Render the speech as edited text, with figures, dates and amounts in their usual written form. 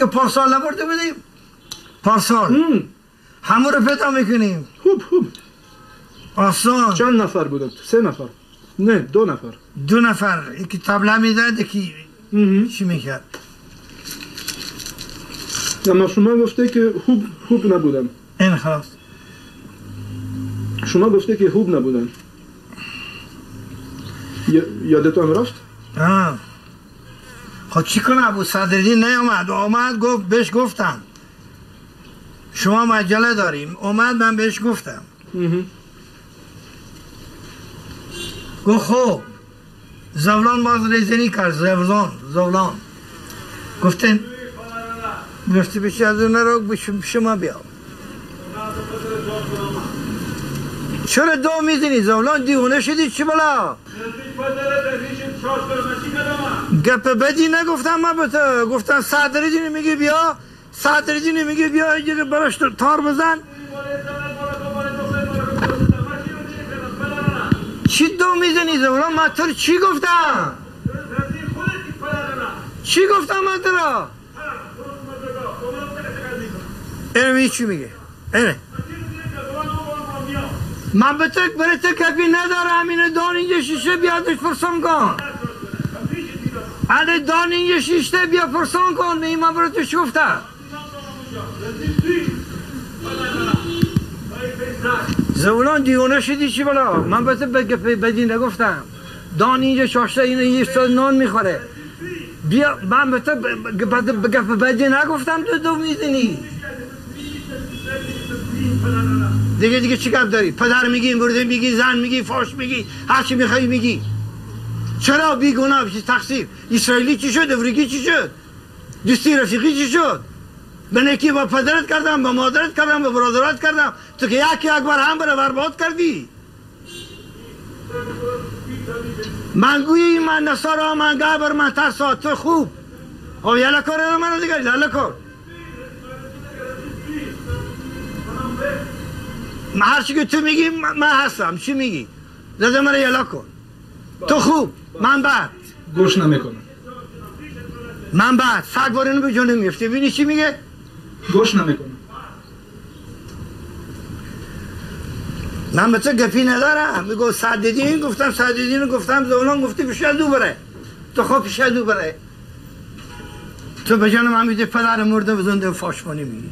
که پارسال نبرده بودیم پارسال همه رو پیدا میکنیم خوب آسان چند نفر بودن؟ 3 نفر نه 2 نفر 2 نفر یکی طبله میزد یکی چی میکرد اما شما گفته که خوب نبودن این خواست شما گفته که خوب نبودن یادتون رفت؟ خب چی کنه ابو صدرالدین اومد گفت بهش گفتم شما مجله داریم اومد من بهش گفتم گفت خب زولان باز ریزنی کرد زولان گفته بشه از اون رو شما بیا چرا دو میزنی زولان دیونه شدی چی بلا گپ بدی نگفتم من به تو گفتم صدرالدین میگه بیا صدرالدین میگه بیا اینجا براش تار بزن چی دو میزنی زولان من تو چی گفتم چی گفتم من تو را اینو چی میگه اینه من به تک برای تکفی ندارم اینه دان اینجا شیشه بیادش فرسان کن اینه دان اینجا شیشه بیا فرسان کن این من برای تو شفتم زولان دیونه شدی چی بلا من به تو بدی نگفتم دان اینجا شاشته اینه یه سال نان میخوره بیا من به تو گپ بدی نگفتم دو میزنی دیگه چی گپ داری پدر میگی مرده میگی زن میگی فاش میگی هرچی میخوای میگی چرا بیگناه بشی تقصیر اسرائیلی چی شد افریقی چی شد دوستی رفیقی چی شد من یکی با پدرت کردم با مادرت کردم با برادرت کردم تو که یک بار هم برباد کردی من گویی من نصارا من گابر من ترسا تو خوب او یالا کار منو دیگه یالا کار من هر چی که تو میگی من هستم چی میگی زده من یالا کن تو خوب من بعد گوش نمیکنم من بعد 100 بار اینو به جون میفته ببینی چی میگه گوش نمیکنم من به تو گپی ندارم میگو صددین گفتم صددین گفتم زولان گفتی پیش دو بره تو خب پیش دو بره تو به جان من میده پدر مرده بزنده فاشمانی میگی